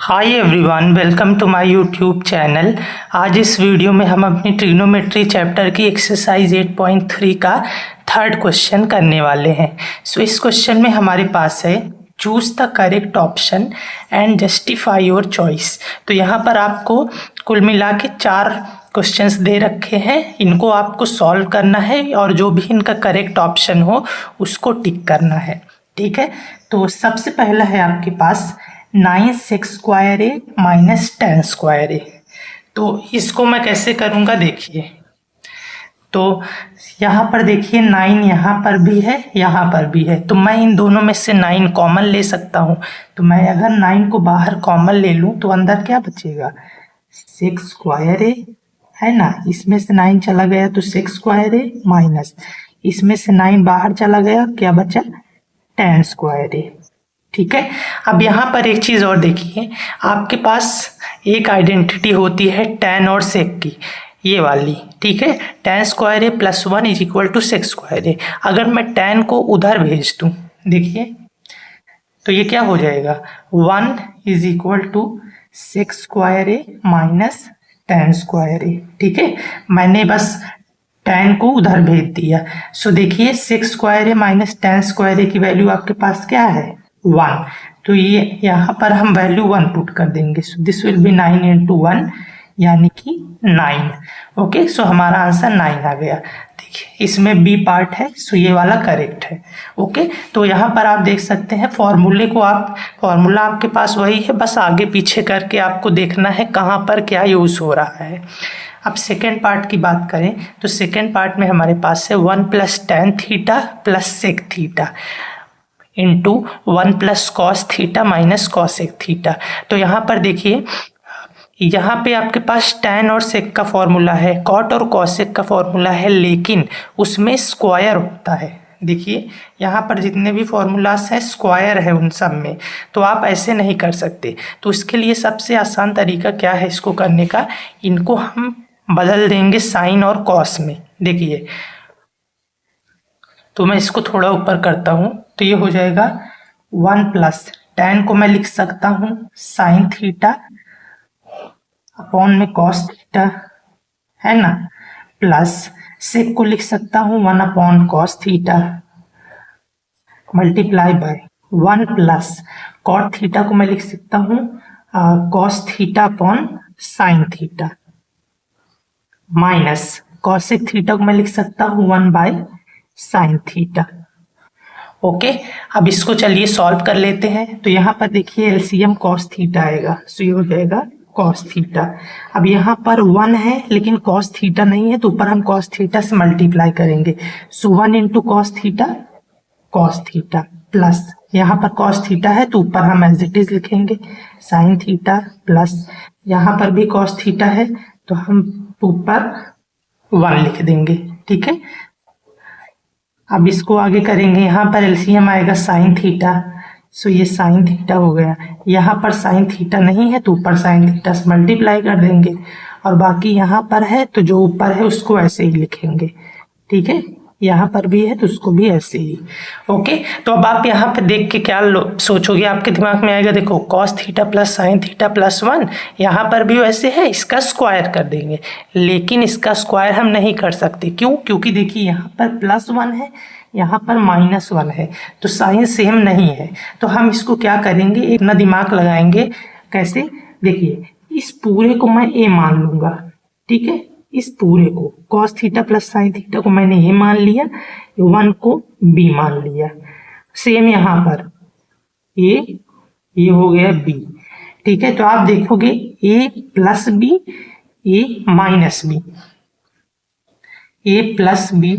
Hi everyone, welcome to my YouTube channel. आज इस video में हम अपनी ट्रिग्नोमेट्री चैप्टर की एक्सरसाइज 8.3 का थर्ड क्वेश्चन करने वाले हैं। इस क्वेश्चन में हमारे पास है choose the correct option and justify your choice. तो यहाँ पर आपको कुल मिला के 4 क्वेश्चंस दे रखे हैं, इनको आपको सॉल्व करना है और जो भी इनका करेक्ट ऑप्शन हो उसको टिक करना है। ठीक है, तो सबसे पहला है आपके पास 9 माइनस 10 स्क्वायर ए। तो इसको मैं कैसे करूँगा देखिए। तो यहाँ पर देखिए 9 यहाँ पर भी है, यहाँ पर भी है, तो मैं इन दोनों में से 9 कॉमन ले सकता हूँ। तो मैं अगर 9 को बाहर कॉमन ले लूँ तो अंदर क्या बचेगा, 6 स्क्वायर ए है ना। इसमें से 9 चला गया तो 6 स्क्वायर ए माइनस इसमें से 9 बाहर चला गया, क्या बचा 10 स्क्वायर ए। ठीक है, अब यहाँ पर एक चीज़ और देखिए, आपके पास एक आइडेंटिटी होती है tan और sec की, ये वाली। ठीक है, tan square A plus 1 is equal to sec square A. अगर मैं tan को उधर भेज दूँ देखिए तो ये क्या हो जाएगा, 1 is equal to sec square A minus tan square A. ठीक है, मैंने बस tan को उधर भेज दिया। सो देखिए sec square A minus tan square ए की वैल्यू आपके पास क्या है 1, तो ये यहाँ पर हम वैल्यू 1 पुट कर देंगे। So this will be 9 into 1 यानी कि 9। ओके, सो हमारा आंसर 9 आ गया। देखिए इसमें बी पार्ट है, सो ये वाला करेक्ट है। ओके, तो यहाँ पर आप देख सकते हैं फॉर्मूले को, फॉर्मूला आपके पास वही है, बस आगे पीछे करके आपको देखना है कहाँ पर क्या यूज़ हो रहा है। अब सेकेंड पार्ट की बात करें तो सेकेंड पार्ट में हमारे पास है 1 plus tan theta plus sec theta into 1 plus cos theta minus cosec theta. तो यहाँ पर देखिए, यहाँ पे आपके पास tan और सेक का फॉर्मूला है, कॉट और कॉसेक का फॉर्मूला है, लेकिन उसमें स्क्वायर होता है। देखिए यहाँ पर जितने भी फॉर्मूलास हैं स्क्वायर है उन सब में, तो आप ऐसे नहीं कर सकते। तो इसके लिए सबसे आसान तरीका क्या है इसको करने का, इनको हम बदल देंगे साइन और कॉस में। देखिए तो मैं इसको थोड़ा ऊपर करता हूँ तो ये हो जाएगा 1 प्लस tan को मैं लिख सकता हूँ साइन थीटा अपॉन में कॉस थीटा है ना, प्लस सेक को लिख सकता हूँ 1 upon cos theta multiply by 1 plus cot theta को मैं लिख सकता हूँ cos theta upon sine theta minus cosec theta को मैं लिख सकता हूँ 1 बाय साइन थीटा। ओके, अब इसको चलिए सॉल्व कर लेते हैं। तो यहाँ पर देखिए एलसीएम कॉस थीटा आएगा, सो ये हो जाएगा कॉस थीटा। अब यहाँ पर 1 है लेकिन कॉस थीटा नहीं है, तो ऊपर हम कॉस थीटा से मल्टीप्लाई करेंगे। सो 1 इंटू कॉस थीटा प्लस यहाँ पर कॉस थीटा है तो ऊपर हम एज इट इज लिखेंगे साइन थीटा प्लस यहाँ पर भी कॉस थीटा है तो हम ऊपर 1 लिख देंगे। ठीक है, अब इसको आगे करेंगे, यहाँ पर एलसीएम आएगा साइन थीटा, सो ये साइन थीटा हो गया। यहाँ पर साइन थीटा नहीं है तो ऊपर साइन थीटा से मल्टीप्लाई कर देंगे, और बाकी यहाँ पर है तो जो ऊपर है उसको ऐसे ही लिखेंगे। ठीक है, यहाँ पर भी है तो उसको भी ऐसे ही। ओके, तो अब आप यहाँ पर देख के क्या सोचोगे, आपके दिमाग में आएगा, देखो cos theta plus sine theta plus 1, यहाँ पर भी वैसे है, इसका स्क्वायर कर देंगे। लेकिन इसका स्क्वायर हम नहीं कर सकते, क्यों, क्योंकि देखिए यहाँ पर प्लस 1 है, यहाँ पर माइनस 1 है, तो साइन सेम नहीं है। तो हम इसको क्या करेंगे, एक ना दिमाग लगाएंगे। कैसे, देखिए इस पूरे को मैं ए मान लूंगा। ठीक है, इस पूरे को cos theta plus sine theta को मैंने ए मान लिया, 1 को बी मान लिया। सेम यहाँ पर ये हो गया बी। ठीक है, तो आप देखोगे ए प्लस बी, ए माइनस बी, ए प्लस बी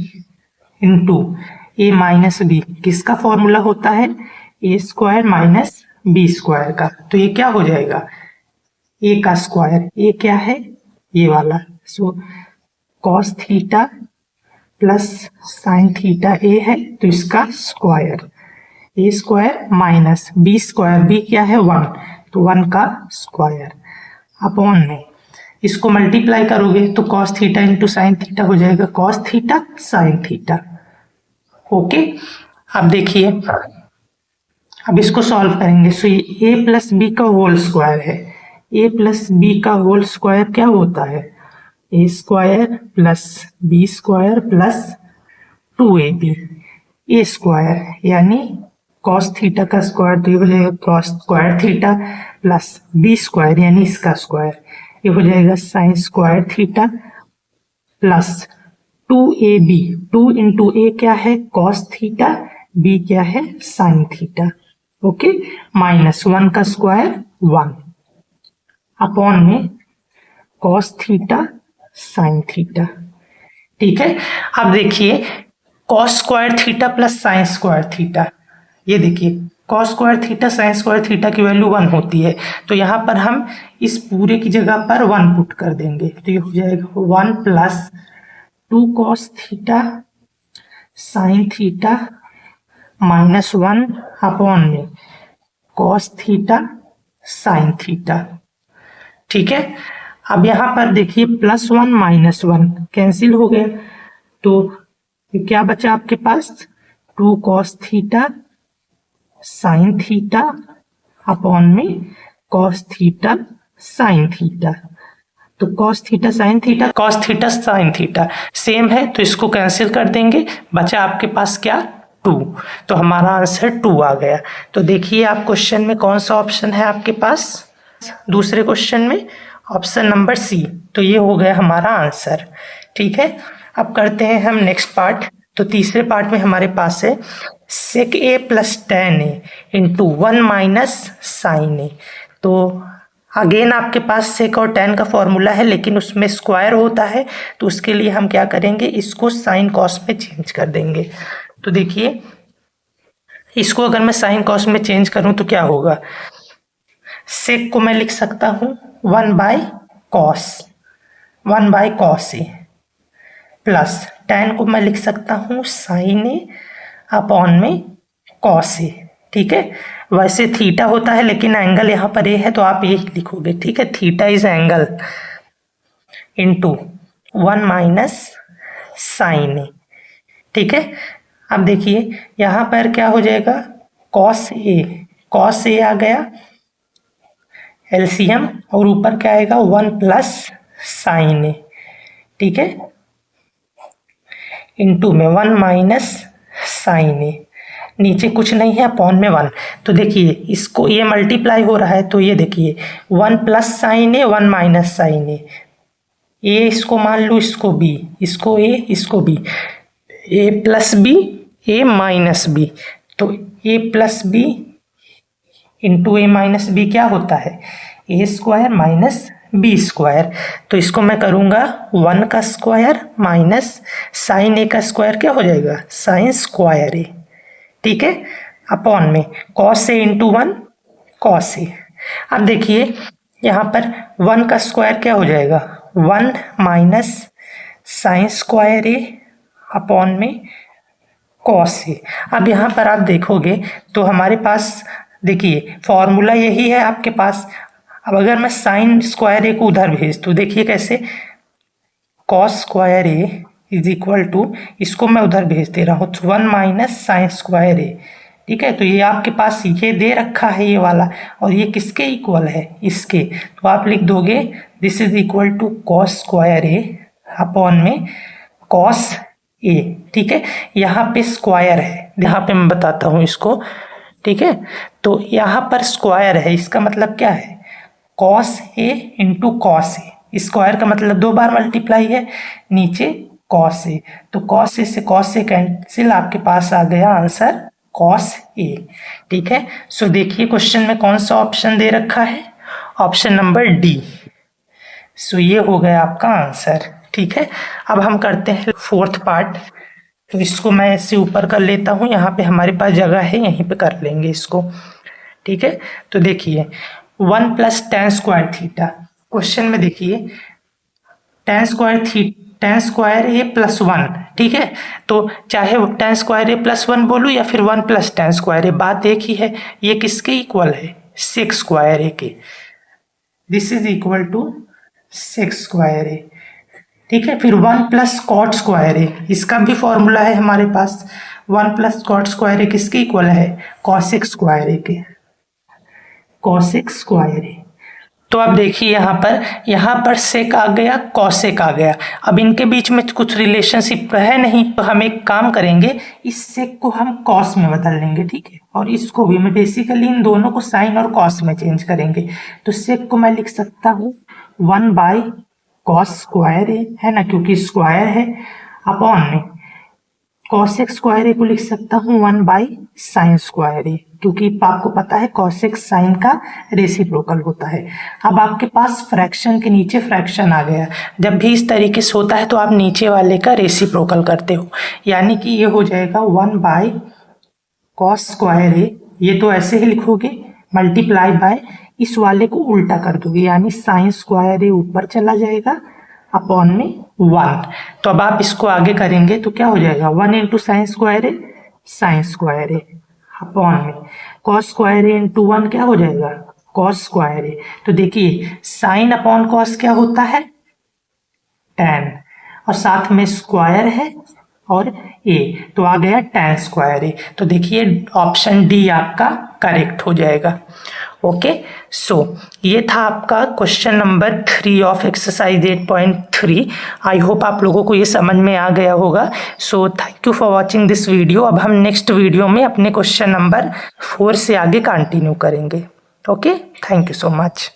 इंटू ए माइनस बी किसका फॉर्मूला होता है, ए स्क्वायर माइनस बी स्क्वायर का। तो ये क्या हो जाएगा, ए का स्क्वायर, ए क्या है ये वाला, so cos theta plus sine theta A है तो इसका square, A square minus B square, B क्या है 1, तो 1 का स्क्वायर अपॉन में इसको मल्टीप्लाई करोगे तो cos theta into sine theta हो जाएगा cos theta sine theta. Okay, अब देखिए अब इसको सॉल्व करेंगे। सो ये a प्लस बी का होल स्क्वायर है। a प्लस बी का होल स्क्वायर क्या होता है? a square plus b square plus 2ab a square, यानी कॉस थीटा का स्क्वायर, तो ये हो जाएगा cos square theta plus b square यानी इसका स्क्वायर, ये हो जाएगा sign square theta plus 2ab। 2 into A क्या है? कॉस थीटा, बी क्या है? Sign theta. ओके, माइनस 1 का स्क्वायर 1 अपॉन में कॉस थीटा साइन थीटा। ठीक है, अब देखिए cos square theta plus sign square theta, ये देखिए cos square theta sine square theta की वैल्यू 1 होती है, तो यहाँ पर हम इस पूरे की जगह पर 1 पुट कर देंगे, तो ये हो जाएगा 1 plus 2 cos theta sine theta minus 1 upon में कॉस थीटा साइन थीटा। ठीक है, अब यहाँ पर देखिए प्लस 1 माइनस 1 कैंसिल हो गया, तो क्या बचा आपके पास? 2 cos theta sine theta upon में कॉस थीटा साइन थीटा। तो cos theta sine theta, cos theta sine theta same है, तो इसको कैंसिल कर देंगे, बचा आपके पास क्या? 2। तो हमारा आंसर 2 आ गया। तो देखिए आप क्वेश्चन में कौन सा ऑप्शन है आपके पास? दूसरे क्वेश्चन में ऑप्शन नंबर सी, तो ये हो गया हमारा आंसर। ठीक है, अब करते हैं हम नेक्स्ट पार्ट। तो तीसरे पार्ट में हमारे पास है सेक ए प्लस टेन ए इंटू 1 माइनस साइन ए। तो अगेन आपके पास सेक और टेन का फॉर्मूला है, लेकिन उसमें स्क्वायर होता है, तो उसके लिए हम क्या करेंगे, इसको साइन कॉस में चेंज कर देंगे। तो देखिए इसको अगर मैं साइन कॉस में चेंज करूं तो क्या होगा? सेक को मैं लिख सकता हूं 1 by cos A plus ten को मैं लिख सकता हूँ साइन ए अपॉन में कॉस ए। ठीक है, वैसे थीटा होता है लेकिन एंगल यहाँ पर ए है, तो आप ये लिखोगे। ठीक है, theta is angle into 1 minus sine A. ठीक है, अब देखिए यहाँ पर क्या हो जाएगा? कॉस ए आ गया एलसीएम, और ऊपर क्या आएगा? 1 प्लस साइन ए। ठीक है, इंटू में 1 माइनस साइन ए, नीचे कुछ नहीं है, अपॉन में 1। तो देखिए इसको ये मल्टीप्लाई हो रहा है, तो ये देखिए 1 प्लस साइन ए 1 माइनस साइन ए, ए इसको मान लो, इसको बी, इसको ए इसको बी, ए प्लस बी ए माइनस बी, तो ए प्लस बी इंटू ए माइनस बी क्या होता है? ए स्क्वायर माइनस बी स्क्वायर। तो इसको मैं करूँगा 1 का स्क्वायर माइनस साइन ए का स्क्वायर, क्या हो जाएगा? Sine square A. ठीक है, अपॉन में cos A into 1 cos A. अब देखिए यहाँ पर 1 का स्क्वायर क्या हो जाएगा? 1 minus sine square a upon में कॉस ए। अब यहाँ पर आप देखोगे तो हमारे पास देखिए फॉर्मूला यही है आपके पास। अब अगर मैं साइन स्क्वायर ए को उधर भेज, तो देखिए कैसे, cos square a is equal to, इसको मैं उधर भेज दे रहा हूँ 1 माइनस साइन स्क्वायर ए। ठीक है, तो ये आपके पास ये दे रखा है ये वाला, और ये किसके इक्वल है? इसके। तो आप लिख दोगे this is equal to cos square a upon में कॉस ए। ठीक है, यहाँ पे स्क्वायर है, यहाँ पे मैं बताता हूँ इसको। ठीक है, तो यहाँ पर स्क्वायर है, इसका मतलब क्या है? Cos A into cos A, square का मतलब 2 बार मल्टीप्लाई है, नीचे कॉस ए, तो कॉस ए से कॉस ए कैंसिल, आपके पास आ गया आंसर कॉस ए। ठीक है, सो देखिए क्वेश्चन में कौन सा ऑप्शन दे रखा है? Option number D. सो ये हो गया आपका आंसर। ठीक है, अब हम करते हैं फोर्थ पार्ट। तो इसको मैं ऐसे ऊपर कर लेता हूँ, यहाँ पे हमारे पास जगह है, यहीं पे कर लेंगे इसको। ठीक है, तो देखिए 1 plus ten square theta, question में देखिए टेन स्क्वायर ए प्लस 1। ठीक है, तो चाहे टेन स्क्वायर ए प्लस 1 बोलूँ या फिर 1 प्लस टेन स्क्वायर ए, बात एक ही है। ये किसके इक्वल है? सेक स्क्वायर ए के। This is equal to sec square A. ठीक है। फिर 1 प्लस कॉट स्क्वायर ए, इसका भी फॉर्मूला है हमारे पास। 1 प्लस कॉट स्क्वायर ए किसके इक्वल है? कॉसेक स्क्वायर ए के, कॉसेक स्क्वायर ए। तो अब देखिए यहाँ पर सेक आ गया, कॉसेक आ गया। अब इनके बीच में कुछ रिलेशनशिप है नहीं, तो हम एक काम करेंगे, इस सेक को हम कॉस में बदल लेंगे, ठीक है। और इसको भी मैं बेसिकली इन दोनों को साइन और कॉस में चेंज करेंगे। तो सेक को मैं लिख सकता हूँ 1 बाई कॉस स्क्वायर ए, है ना, क्योंकि स्क्वायर है, अपॉन में कॉसेक स्क्वायर ए को लिख सकता हूँ 1 बाई साइन स्क्वायर ए, क्योंकि आपको पता है कॉसेक साइन का रेसिप्रोकल होता है। अब आपके पास फ्रैक्शन के नीचे फ्रैक्शन आ गया। जब भी इस तरीके से होता है तो आप नीचे वाले का रेसिप्रोकल करते हो, यानी कि ये हो जाएगा 1 बाई कॉस स्क्वायर ए, ये तो ऐसे ही लिखोगे, मल्टीप्लाई बाय इस वाले को उल्टा कर दोगे, यानी साइन स्क्वायर ए ऊपर चला जाएगा, अपॉन में 1। तो अब आप इसको आगे करेंगे तो क्या हो जाएगा, 1 into sine square A, sine square a, upon में कॉस स्क्वायर ए इंटू 1 क्या हो जाएगा, कॉस स्क्वायर ए। तो देखिए साइन अपॉन कॉस क्या होता है, tan, और साथ में स्क्वायर है और ए, तो आ गया tan स्क्वायर ए। तो देखिए ऑप्शन डी आपका करेक्ट हो जाएगा। ओके, सो ये था आपका question number 3 of exercise 8.3। I hope आप लोगों को ये समझ में आ गया होगा। So thank you for watching this video. अब हम नेक्स्ट वीडियो में अपने क्वेश्चन नंबर 4 से आगे कंटिन्यू करेंगे। Okay, thank you so much.